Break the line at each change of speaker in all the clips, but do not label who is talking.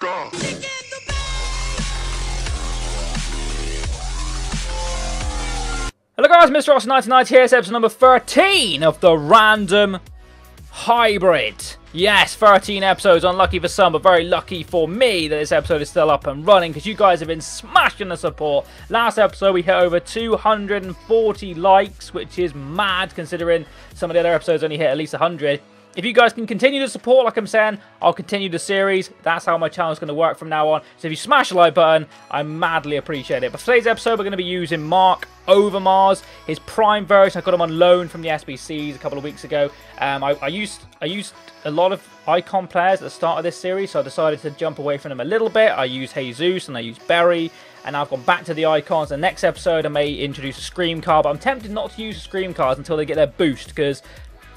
go.
Hello guys, Mr. Ross99 here. It's episode number 13 of the Random Hybrid. Yes, 13 episodes. Unlucky for some, but very lucky for me that this episode is still up and running because you guys have been smashing the support. Last episode we hit over 240 likes, which is mad considering some of the other episodes only hit at least 100. If you guys can continue to support, like I'm saying, I'll continue the series. That's how my channel is going to work from now on. So if you smash the like button, I madly appreciate it. But for today's episode, we're going to be using Marc Overmars, his Prime version. I got him on loan from the SBCs a couple of weeks ago. I used a lot of ICON players at the start of this series, so I decided to jump away from them a little bit. I used Jesus and I used Berry, and I've gone back to the icons. The next episode, I may introduce a Scream card, but I'm tempted not to use the Scream cards until they get their boost, because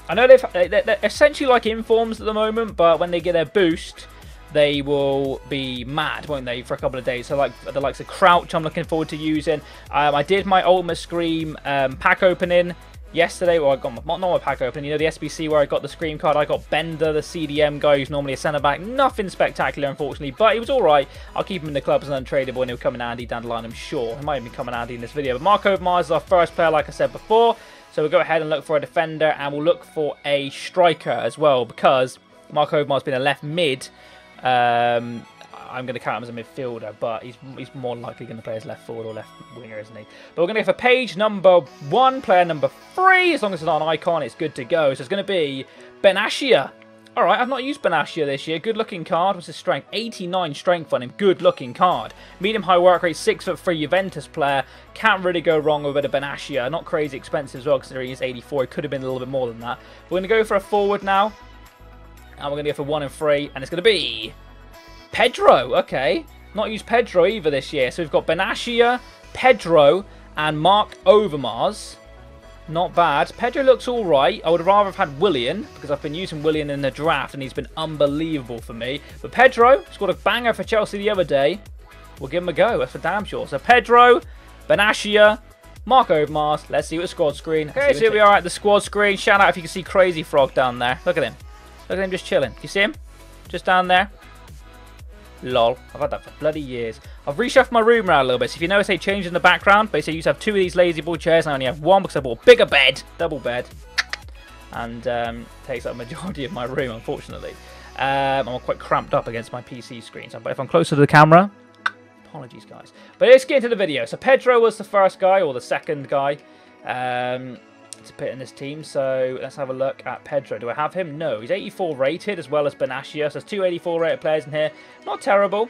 I know they're essentially like informs at the moment, but when they get their boost, they will be mad, won't they, for a couple of days. So like the likes of Crouch, I'm looking forward to using. I did my Ultimate Scream pack opening yesterday. Well, I got not my pack opening. You know, the SBC where I got the Scream card. I got Bender, the CDM guy, who's normally a centre-back. Nothing spectacular, unfortunately, but he was all right. I'll keep him in the club as an untradeable, and he'll come in handy down the line, I'm sure. He might even come in handy in this video. But Marc Overmars is our first player, like I said before. So we'll go ahead and look for a defender, and we'll look for a striker as well, because Marc Overmars has been a left mid. I'm going to count him as a midfielder, but he's more likely going to play as left forward or left winger, isn't he? But we're going to go for page number 1, player number 3. As long as it's not an icon, it's good to go. So it's going to be Benashia. All right, I've not used Benashia this year. Good-looking card. What's his strength? 89 strength on him. Good-looking card. Medium-high work rate, 6'3" Juventus player. Can't really go wrong with a bit of Benashia. Not crazy expensive as well, considering he's 84. It could have been a little bit more than that. We're going to go for a forward now. And we're going to go for 1 and 3. And it's going to be Pedro. Okay. Not used Pedro either this year. So we've got Benashia, Pedro, and Marc Overmars. Not bad. Pedro looks all right. I would rather have had Willian, because I've been using Willian in the draft, and he's been unbelievable for me. But Pedro scored a banger for Chelsea the other day. We'll give him a go. That's for damn sure. So Pedro, Benashia, Marc Overmars. Let's see what the squad screen. Okay, so here we are at the squad screen. Shout out if you can see Crazy Frog down there. Look at him. Look at him just chilling. You see him? Just down there. Lol. I've had that for bloody years. I've reshuffled my room around a little bit. So if you notice a change in the background, basically I used to have 2 of these lazy boy chairs, and I only have 1 because I bought a bigger bed, double bed, and takes up a majority of my room, unfortunately. I'm quite cramped up against my PC screen, so but if I'm closer to the camera, apologies guys. But let's get into the video. So Pedro was the first guy, or the second guy, to put in this team. So let's have a look at Pedro. Do I have him? No. He's 84 rated, as well as Benashia. So there's 2 84 rated players in here. Not terrible.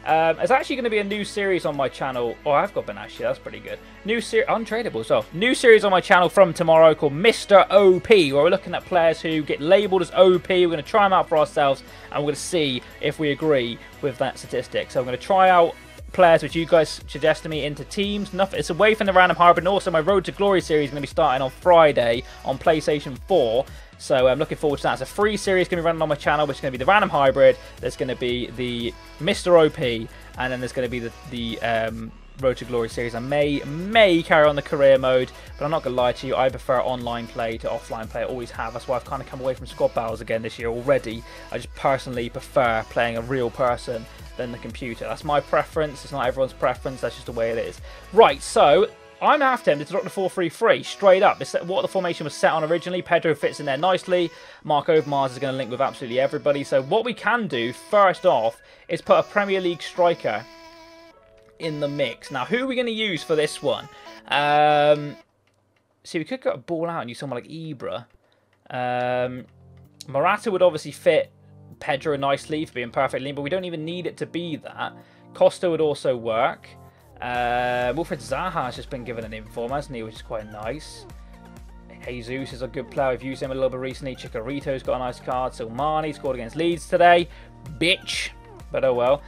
There's actually going to be a new series on my channel. Oh, I've got Benashia. That's pretty good. New series, untradeable as well. New series on my channel from tomorrow called Mr. OP, where we're looking at players who get labelled as OP. We're going to try them out for ourselves, and we're going to see if we agree with that statistic. So I'm going to try out players which you guys suggest to me into teams. Nothing. It's away from the Random Hybrid, and also my Road to Glory series is going to be starting on Friday on PlayStation 4. So I'm looking forward to that. It's a free series going to be running on my channel, which is going to be the Random Hybrid. There's going to be the Mr. OP, and then there's going to be the Road to Glory series. I may carry on the career mode, but I'm not going to lie to you. I prefer online play to offline play. I always have. That's why I've kind of come away from squad battles again this year already. I just personally prefer playing a real person than the computer. That's my preference. It's not everyone's preference. That's just the way it is. Right, so I'm after him to drop the 4-3-3 straight up. It's what the formation was set on originally. Pedro fits in there nicely. Marc Overmars is going to link with absolutely everybody. So what we can do first off is put a Premier League striker in the mix. Now, who are we going to use for this one? See, we could get a ball out and use someone like Ibra. Morata would obviously fit Pedro nicely for being perfect lean, but we don't even need it to be that. Costa would also work. Wilfred Zaha has just been given an inform, hasn't he, which is quite nice. Jesus is a good player. We've used him a little bit recently. Chikorito's got a nice card. Silmani scored against Leeds today. Bitch. But oh well.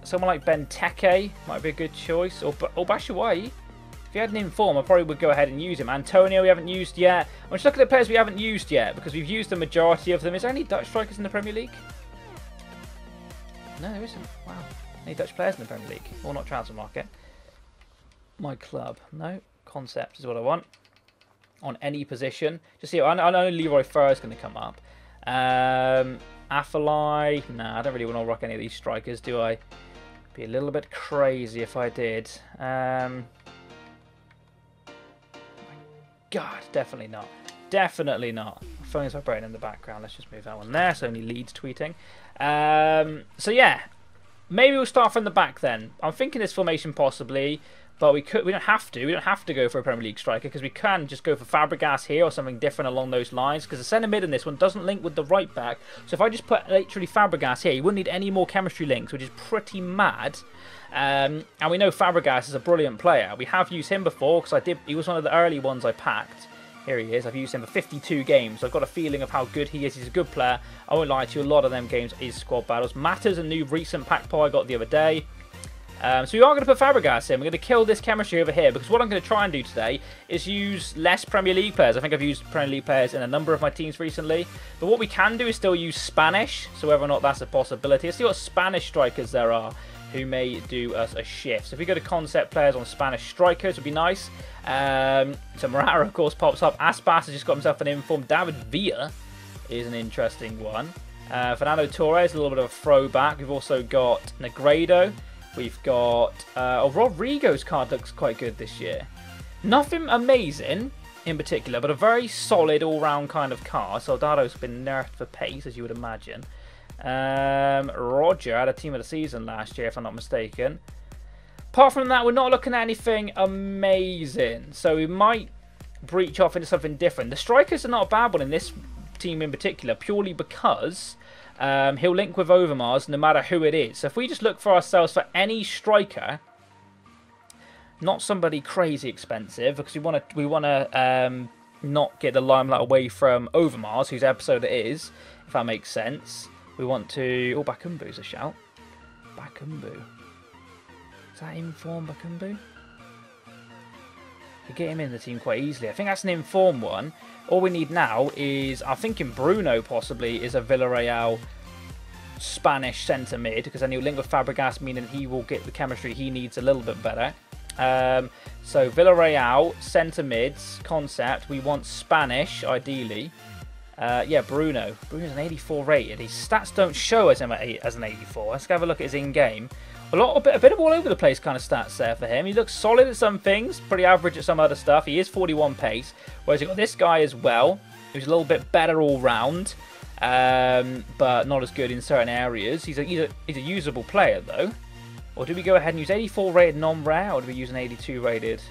Someone like Benteke might be a good choice. Or Bashuai. If he had an inform, I probably would go ahead and use him. Antonio we haven't used yet. I'm just looking at players we haven't used yet, because we've used the majority of them. Is there any Dutch strikers in the Premier League? No, there isn't. Wow. Any Dutch players in the Premier League? Or not transfer market? My club. No. Concept is what I want. On any position. Just see, I know Leroy Fer is going to come up. Affelai. Nah, I don't really want to rock any of these strikers, do I? Be a little bit crazy if I did. God, definitely not. Definitely not. My phone's vibrating in the background. Let's just move that one there. It's only Leeds tweeting. So yeah, maybe we'll start from the back then. I'm thinking this formation possibly, but we don't have to. We don't have to go for a Premier League striker because we can just go for Fabregas here or something different along those lines. Because the centre mid in this one doesn't link with the right back. So if I just put literally Fabregas here, you wouldn't need any more chemistry links, which is pretty mad. And we know Fabregas is a brilliant player. We have used him before because he was one of the early ones I packed. Here he is. I've used him for 52 games. So I've got a feeling of how good he is. He's a good player. I won't lie to you. A lot of them games is squad battles. Matter's a new recent pack pull I got the other day. So we are going to put Fabregas in. We're going to kill this chemistry over here because what I'm going to try and do today is use less Premier League players. I think I've used Premier League players in a number of my teams recently. But what we can do is still use Spanish. So whether or not that's a possibility. Let's see what Spanish strikers there are who may do us a shift. So if we go to concept players on Spanish strikers, would be nice. So Morata, of course, pops up. Aspas has just got himself an inform. David Villa is an interesting one. Fernando Torres, a little bit of a throwback. We've also got Negredo. We've got... Rodrigo's card looks quite good this year. Nothing amazing in particular, but a very solid all-round kind of card. Soldado's been nerfed for pace, as you would imagine. Roger had a team of the season last year, if I'm not mistaken. Apart from that, we're not looking at anything amazing. So we might breach off into something different. The strikers are not a bad one in this team in particular, purely because he'll link with Overmars no matter who it is. So if we just look for ourselves for any striker, not somebody crazy expensive, because we want to not get the limelight away from Overmars, whose episode it is, if that makes sense. We want to... Oh, Bakumbu's a shout. Bakumbu. Is that inform Bakumbu? You get him in the team quite easily. I think that's an inform one. All we need now is... I'm thinking Bruno possibly is a Villarreal Spanish centre mid, because then he'll link with Fabregas, meaning he will get the chemistry he needs a little bit better. So Villarreal, centre mids, concept. We want Spanish, ideally. Yeah, Bruno. Bruno's an 84 rated. His stats don't show as an 84. Let's have a look at his in-game. A bit of all over the place kind of stats there for him. He looks solid at some things, pretty average at some other stuff. He is 41 pace, whereas you've got this guy as well, who's a little bit better all round, but not as good in certain areas. He's a usable player though. Or do we go ahead and use 84 rated non-rare, or do we use an 82 rated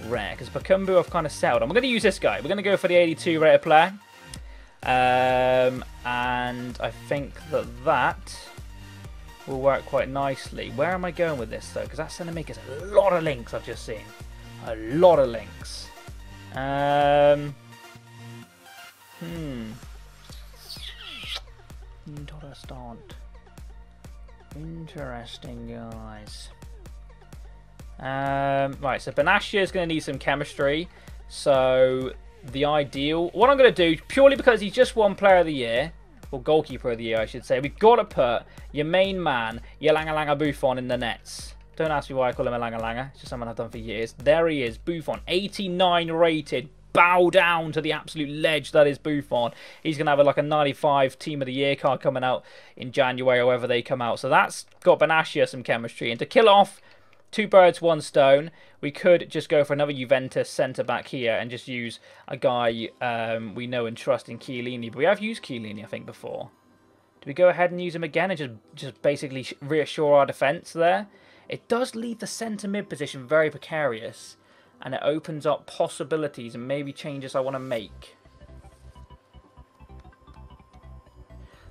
rare? Because Bakumbu I've kind of settled on. We're going to use this guy. We're going to go for the 82 rated player. And I think that will work quite nicely. Where am I going with this though? Because that's going to make us a lot of links I've just seen. A lot of links. Interesting, guys. Right, so Benassia is going to need some chemistry. So the ideal... What I'm going to do, purely because he's just won Player of the Year, or Goalkeeper of the Year, I should say, we've got to put your main man, your Langa Langa Buffon, in the nets. Don't ask me why I call him a Langa Langa. It's just something I've done for years. There he is, Buffon, 89 rated. Bow down to the absolute ledge that is Buffon. He's going to have like a 95 Team of the Year card coming out in January, however they come out. So that's got Benassia some chemistry. And to kill off two birds, one stone, we could just go for another Juventus centre-back here and just use a guy we know and trust in Chiellini. But we have used Chiellini, I think, before. Do we go ahead and use him again and just basically reassure our defence there? It does leave the centre-mid position very precarious. And it opens up possibilities and maybe changes I want to make.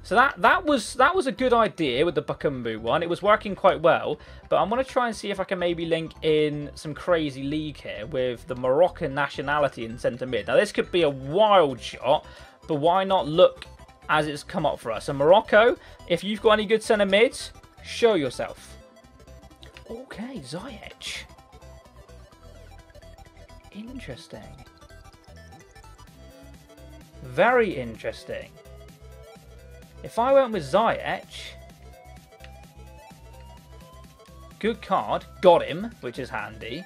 So that was a good idea with the Bakumbu one. It was working quite well. But I'm going to try and see if I can maybe link in some crazy league here with the Moroccan nationality in centre mid. Now this could be a wild shot, but why not look as it's come up for us? So Morocco, if you've got any good centre mids, show yourself. Okay, Ziyech. Interesting. Very interesting. If I went with Ziyech, good card, got him, which is handy.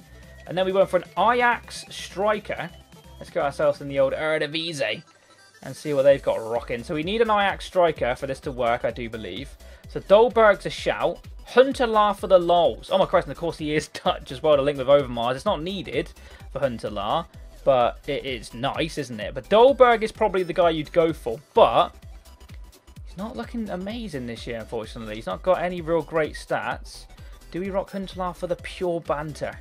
And then we went for an Ajax striker. Let's get ourselves in the old Eredivisie. and see what they've got rocking. So we need an Ajax striker for this to work, I do believe. So Dolberg's a shout. Huntelaar for the lols. Oh my Christ, and of course he is Dutch as well to link with Overmars. It's not needed for Huntelaar, but it is nice, isn't it? But Dolberg is probably the guy you'd go for, but he's not looking amazing this year, unfortunately. He's not got any real great stats. Do we rock Huntelaar for the pure banter?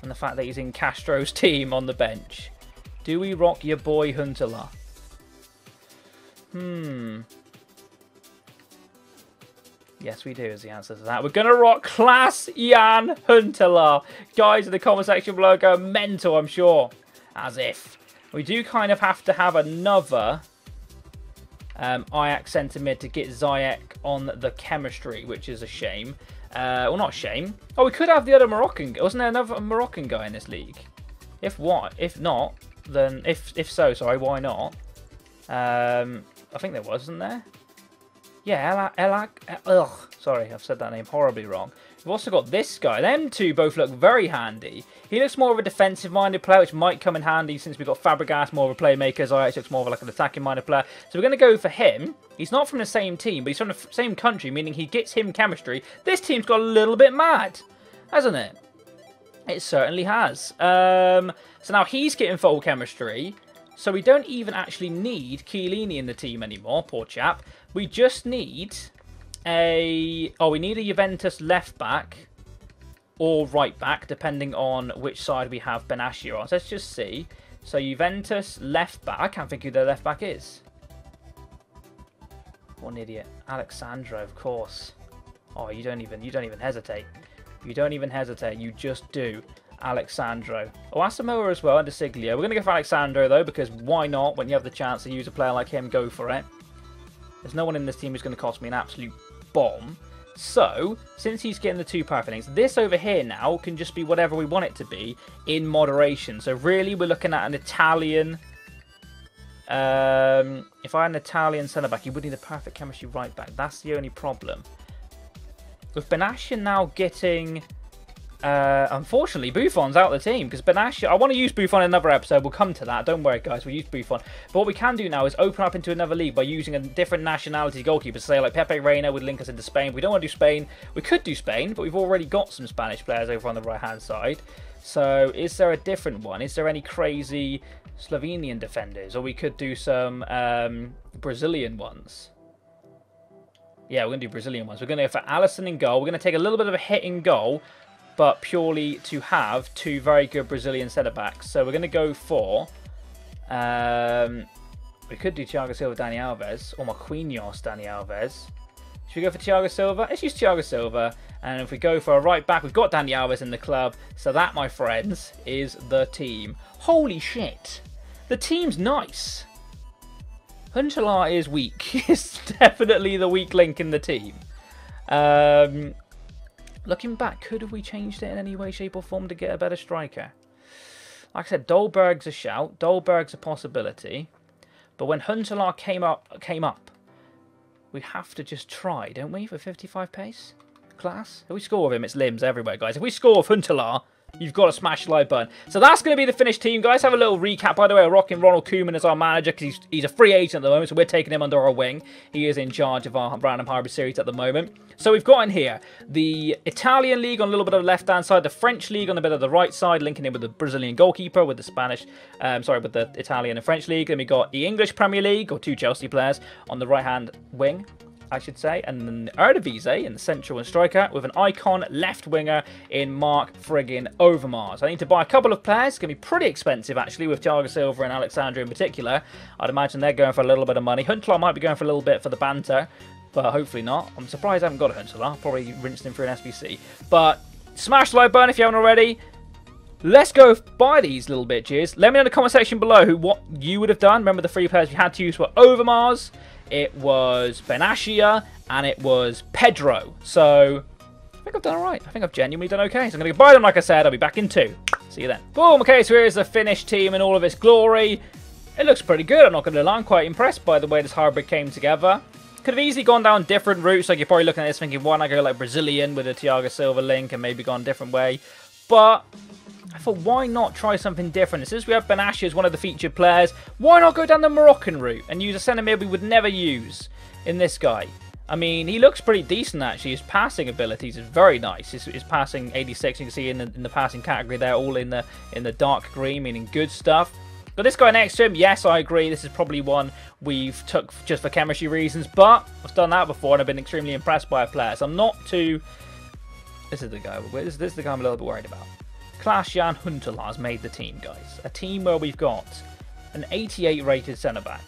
And the fact that he's in Castro's team on the bench. Do we rock your boy Huntelaar? Yes, we do is the answer to that. We're going to rock Klaas Jan Huntelaar. Guys in the comment section below go mental, I'm sure. As if. We do kind of have to have another Ajax centre mid to get Ziyech on the chemistry, which is a shame. Well, not a shame. Oh, we could have the other Moroccan. Wasn't there another Moroccan guy in this league? If what? If not, then if so, sorry, why not? I think there wasn't there. Yeah, sorry, I've said that name horribly wrong. We've also got this guy. Them two both look very handy. He looks more of a defensive-minded player, which might come in handy since we've got Fabregas, more of a playmaker. Ziyech looks more of like an attacking-minded player. So we're going to go for him. He's not from the same team, but he's from the same country, meaning he gets him chemistry. This team's got a little bit mad, hasn't it? It certainly has. So now he's getting full chemistry. So we don't even actually need Chiellini in the team anymore, poor chap. We just need a... Oh, we need a Juventus left back or right back, depending on which side we have Benatia on. So let's just see. So Juventus left back. I can't think who their left back is. What an idiot. Alexandro, of course. Oh, you don't even hesitate. You don't even hesitate. You just do. Alexandro. Oh, Asamoah as well, and De Siglio. We're going to go for Alexandro, though, because why not? When you have the chance to use a player like him, go for it. There's no one in this team who's going to cost me an absolute bomb. So, since he's getting the two powerful things, this over here now can just be whatever we want it to be in moderation. So, really, we're looking at an Italian... if I had an Italian centre-back, he would need a perfect chemistry right-back. That's the only problem. With Benatia now getting... unfortunately, Buffon's out of the team because Benatia... I want to use Buffon in another episode. We'll come to that. Don't worry, guys. We'll use Buffon. But what we can do now is open up into another league by using a different nationality goalkeeper. Say, like Pepe Reina would link us into Spain. We don't want to do Spain. We could do Spain, but we've already got some Spanish players over on the right-hand side. So, is there a different one? Is there any crazy Slovenian defenders? Or we could do some Brazilian ones. Yeah, we're going to do Brazilian ones. We're going to go for Alisson in goal. We're going to take a little bit of a hit in goal, but purely to have two very good Brazilian centre-backs. So we're going to go for... we could do Thiago Silva, Dani Alves, or Marquinhos, Dani Alves. Should we go for Thiago Silva? Let's use Thiago Silva. And if we go for a right-back, we've got Dani Alves in the club. So that, my friends, is the team. Holy shit. The team's nice. Huntelaar is weak. It's definitely the weak link in the team. Looking back, could have we changed it in any way, shape or form to get a better striker? Like I said, Dolberg's a shout. Dolberg's a possibility. But when Huntelaar came up, we have to just try, don't we, for 55 pace? Class. If we score with him, it's limbs everywhere, guys. If we score with Huntelaar, you've got to smash the like button. So that's going to be the finished team, guys. Have a little recap. By the way, we're rocking Ronald Koeman as our manager because he's a free agent at the moment, so we're taking him under our wing. He is in charge of our Random Hybrid series at the moment. So we've got in here the Italian League on a little bit of the left-hand side, the French League on a bit of the right side, linking in with the Brazilian goalkeeper, with the Spanish, with the Italian and French League. Then we got the English Premier League, or two Chelsea players, on the right-hand wing, I should say, and then the Eredivisie in the central and striker with an icon left winger in Marc friggin' Overmars. I need to buy a couple of players. It's going to be pretty expensive, actually, with Thiago Silva and Alexandra in particular. I'd imagine they're going for a little bit of money. Huntelaar might be going for a little bit for the banter, but hopefully not. I'm surprised I haven't got a Huntelaar. Probably rinsed him through an SBC. But smash the like button if you haven't already. Let's go buy these little bitches. Let me know in the comment section below what you would have done. Remember, the three players we had to use were Overmars, it was Benatia, and it was Pedro. So I think I've done alright. I think I've genuinely done okay. So I'm going to buy them, like I said. I'll be back in 2. See you then. Boom. Okay, so here's the finished team in all of its glory. It looks pretty good. I'm not going to lie. I'm quite impressed by the way this hybrid came together. Could have easily gone down different routes. Like, you're probably looking at this thinking, why not go like Brazilian with a Thiago Silva link and maybe gone a different way. But I thought, why not try something different? Since we have Benatia as one of the featured players, why not go down the Moroccan route and use a centre mid we would never use in this guy? I mean, he looks pretty decent, actually. His passing abilities is very nice. His passing 86, you can see in the passing category there, all in the dark green, meaning good stuff. But this guy next to him, yes, I agree. This is probably one we've took just for chemistry reasons, but I've done that before and I've been extremely impressed by a player. So I'm not too... This is the guy I'm a little bit worried about. Klaas-Jan Huntelaar has made the team, guys. A team where we've got an 88 rated centre-back,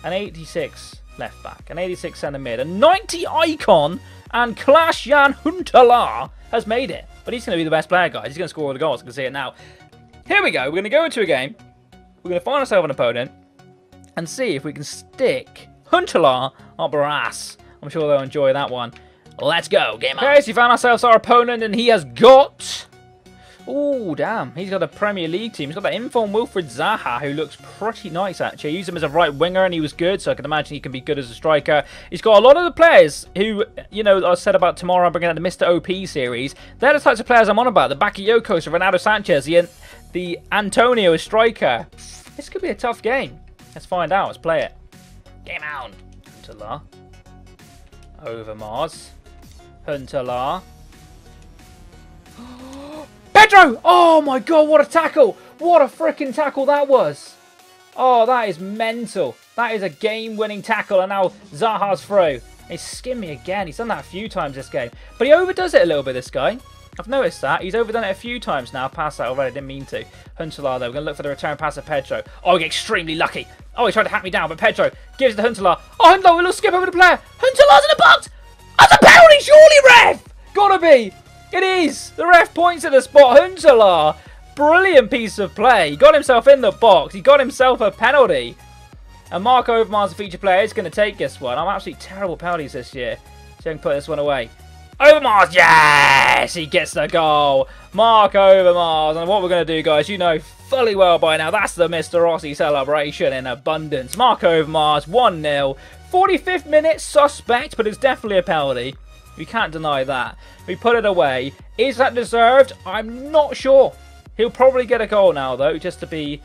an 86 left-back, an 86 centre-mid, a 90 icon, and Klaas-Jan Huntelaar has made it. But he's going to be the best player, guys. He's going to score all the goals. I can see it now. Here we go. We're going to go into a game. We're going to find ourselves an opponent and see if we can stick Huntelaar up our ass. I'm sure they'll enjoy that one. Let's go. Game on. Okay, so we found ourselves our opponent, and he has got... Oh, damn. He's got a Premier League team. He's got that Inform Wilfried Zaha, who looks pretty nice, actually. I used him as a right winger, and he was good, so I can imagine he can be good as a striker. He's got a lot of the players who, you know, I said about tomorrow I'm bringing out the Mr. OP series. They're the types of players I'm on about. The Bakayoko, Ronaldo Sanchez, the Antonio striker. This could be a tough game. Let's find out. Let's play it. Game on. Huntelaar. Overmars. Huntelaar. Pedro! Oh my god, what a tackle! What a freaking tackle that was! Oh, that is mental. That is a game-winning tackle, and now Zaha's through. He skimmed me again. He's done that a few times this game. But he overdoes it a little bit, this guy. I've noticed that. He's overdone it a few times now. Passed that already. I didn't mean to. Huntelaar, though. We're going to look for the return pass of Pedro. Oh, we get extremely lucky. Oh, he tried to hack me down, but Pedro gives it to Huntelaar. Oh, Huntelaar, we'll skip over the player. Huntelaar's in the box! That's a penalty, surely, ref! Gotta be! It is! The ref points at the spot. Huntelaar, brilliant piece of play. He got himself in the box. He got himself a penalty. And Marc Overmars, the feature player, is going to take this one. I'm absolutely terrible at penalties this year. So I can put this one away. Overmars, yes! He gets the goal. Marc Overmars. And what we're going to do, guys, you know fully well by now, that's the Mr. Rossi celebration in abundance. Marc Overmars, 1-0. 45th minute, suspect, but it's definitely a penalty. We can't deny that. We put it away. Is that deserved? I'm not sure. He'll probably get a goal now, though, just to be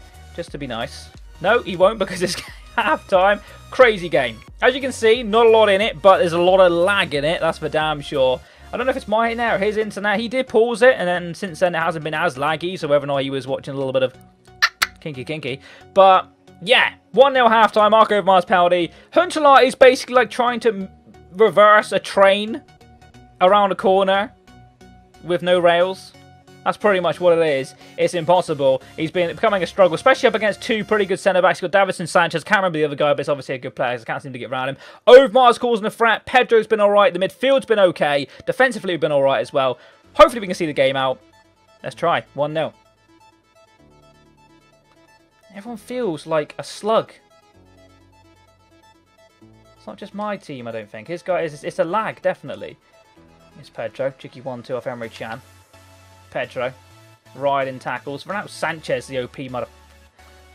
nice. No, he won't, because it's half-time. Crazy game. As you can see, not a lot in it, but there's a lot of lag in it. That's for damn sure. I don't know if it's my internet or his internet. He did pause it, and then since then it hasn't been as laggy, so whether or not he was watching a little bit of kinky. But, yeah, 1-0 half-time. Marc Overmars penalty. Huntelaar is basically like trying to reverse a train around a corner with no rails. That's pretty much what it is. It's impossible. He's been becoming a struggle, especially up against two pretty good centre-backs. You've got Davinson Sanchez. Can't remember the other guy, but it's obviously a good player. I can't seem to get around him. Overmars causing a threat. Pedro's been all right. The midfield's been okay. Defensively, we've been all right as well. Hopefully, we can see the game out. Let's try. 1-0. Everyone feels like a slug. It's not just my team, I don't think. His guy is. It's a lag, definitely. It's Pedro. Cheeky 1-2 off Emre Can. Pedro. Riding tackles. Ronaldo Sanchez, the OP mother...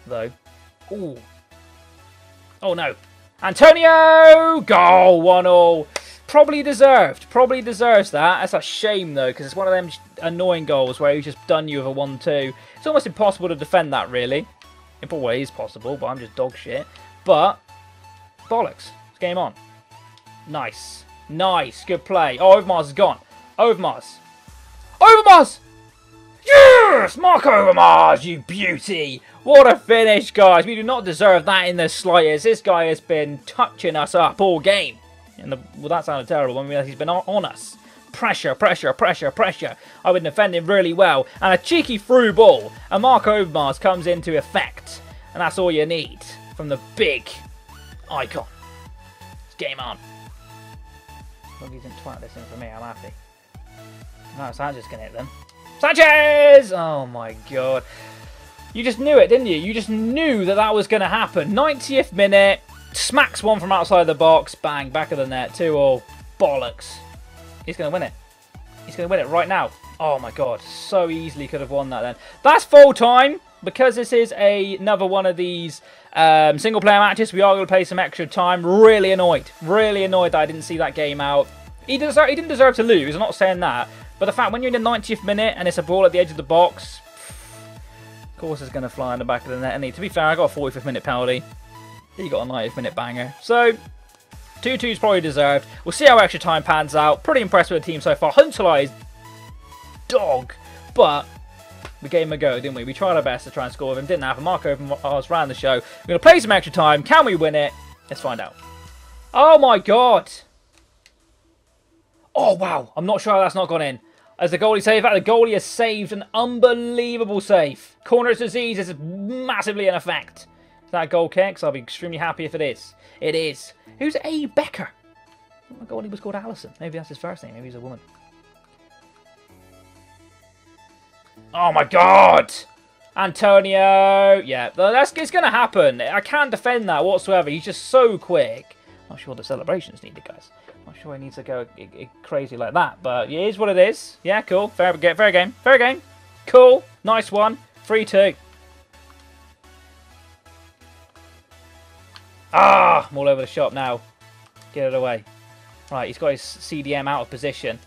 though. Ooh. Oh, no. Antonio! Goal! 1-0. Probably deserved. Probably deserves that. That's a shame, though, because it's one of them annoying goals where he's just done you with a 1-2. It's almost impossible to defend that, really. In a way, it is possible, but I'm just dog shit. But, bollocks. It's game on. Nice. Nice. Good play. Oh, Overmars is gone. Overmars. Overmars! Yes! Marc Overmars, you beauty! What a finish, guys. We do not deserve that in the slightest. This guy has been touching us up all game. And well, that sounded terrible. I mean, he's been on us. Pressure, pressure, pressure, pressure. I've been defending really well. And a cheeky through ball. And Marc Overmars comes into effect. And that's all you need from the big icon. It's game on. As long as he didn't twat this in for me, I'm happy. No, Sanchez can hit them. Sanchez! Oh my god. You just knew it, didn't you? You just knew that that was going to happen. 90th minute. Smacks one from outside the box. Bang, back of the net. 2-2. Bollocks. He's going to win it. He's going to win it right now. Oh my god. So easily could have won that then. That's full time. Because this is another one of these single player matches, we are going to play some extra time. Really annoyed. Really annoyed that I didn't see that game out. He didn't deserve to lose. I'm not saying that. But the fact when you're in the 90th minute and it's a ball at the edge of the box, course it's going to fly in the back of the net. And to be fair, I got a 45th minute penalty. He got a 90th minute banger. So, 2-2 is probably deserved. We'll see how extra time pans out. Pretty impressed with the team so far. Huntelaar is dog. But we gave him a go, didn't we? We tried our best to try and score with him. Didn't happen. Marc Overmars ran the show. We're going to play some extra time. Can we win it? Let's find out. Oh my god. Oh wow. I'm not sure how that's not gone in. As the goalie saved that, the goalie has saved an unbelievable save. Corner's disease is massively in effect. Is that a goal kick? So I'll be extremely happy if it is. It is. Who's A. Becker? My goalie was called Allison. Maybe that's his first name. Maybe he's a woman. Oh my god! Antonio! Yeah, it's going to happen. I can't defend that whatsoever. He's just so quick. Not sure the celebration's needed, guys. Not sure he needs to go crazy like that. But it is what it is. Yeah, cool. Fair game. Fair game. Cool. Nice one. 3-2. Ah! I'm all over the shop now. Get it away. Right, he's got his CDM out of position.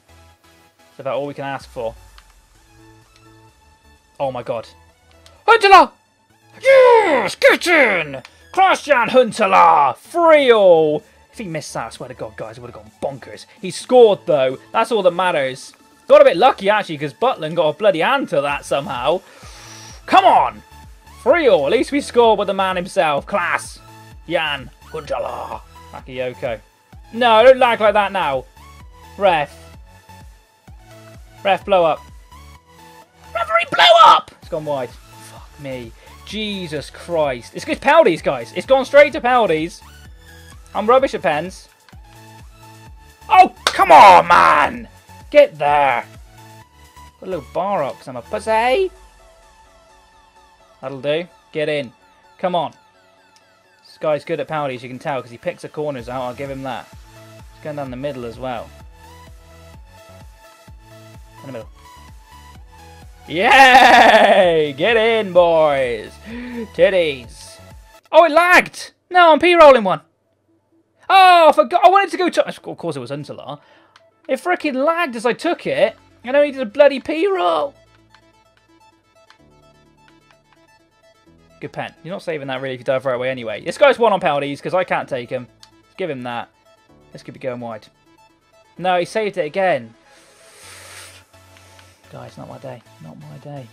That's about all we can ask for. Oh my god. Huntelaar! Yes! Get in! Christian Huntelaar! 3-all! If he missed that, I swear to god, guys, it would have gone bonkers. He scored, though. That's all that matters. Got a bit lucky, actually, because Butland got a bloody hand to that somehow. Come on! 3-all. At least we scored with the man himself. Class! Jan Huntelaar. Bakayoko. No, don't lag like that now. Ref. Ref, blow up. Referee, blow up! It's gone wide. Fuck me. Jesus Christ. It's penalties, guys. It's gone straight to penalties. I'm rubbish at pens. Oh, come on, man! Get there. Got a little bar up because I'm a pussy. That'll do. Get in. Come on. This guy's good at penalties, you can tell, because he picks the corners out. I'll give him that. He's going down the middle as well. In the middle. Yay! Get in, boys. Titties. Oh, it lagged. No, I'm P-rolling one. Oh, I forgot. I wanted to go to... Of course, it was Huntelaar. It freaking lagged as I took it. And I only did a bloody P-roll. Good pen. You're not saving that, really, if you dive right away anyway. This guy's one on penalties, because I can't take him. Let's give him that. This could be going wide. No, he saved it again. Guys, not my day. Not my day.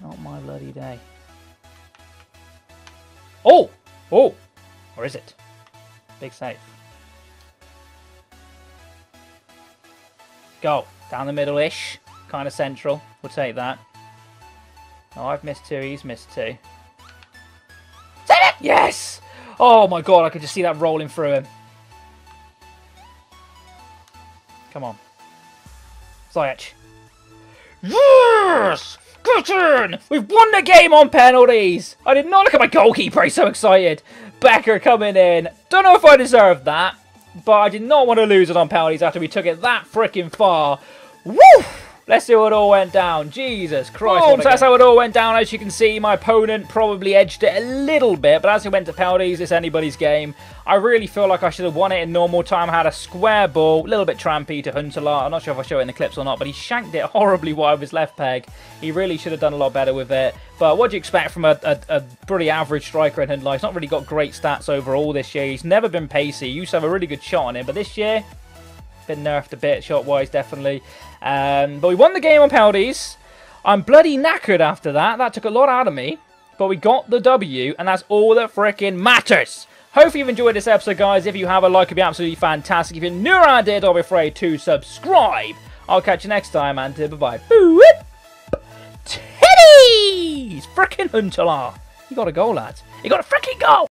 Not my bloody day. Oh! Oh! Or is it? Big save. Go. Down the middle-ish. Kind of central. We'll take that. Oh, I've missed two. He's missed two. Save it! Yes! Oh my god, I could just see that rolling through him. Come on. Ziyech. Yes! Get in! We've won the game on penalties! I did not look at my goalkeeper, he's so excited. Becker coming in. Don't know if I deserved that, but I did not want to lose it on penalties after we took it that freaking far. Woo! Let's see how it all went down. Jesus Christ. Oh, so that's how it all went down. As you can see, my opponent probably edged it a little bit, but as it went to penalties, it's anybody's game. I really feel like I should have won it in normal time. I had a square ball, a little bit trampy to Huntelaar. I'm not sure if I show it in the clips or not, but he shanked it horribly wide with his left peg. He really should have done a lot better with it. But what do you expect from a pretty average striker in Huntelaar? He's not really got great stats overall this year. He's never been pacey. He used to have a really good shot on him, but this year, been nerfed a bit, shot-wise, definitely. But we won the game on penalties. I'm bloody knackered after that. That took a lot out of me. But we got the W, and that's all that freaking matters. Hopefully you've enjoyed this episode, guys. If you have, a like would be absolutely fantastic. If you're new around here, don't be afraid to subscribe. I'll catch you next time, and bye-bye. Titties! Freaking Huntelaar. You got a goal, lads. You got a freaking goal!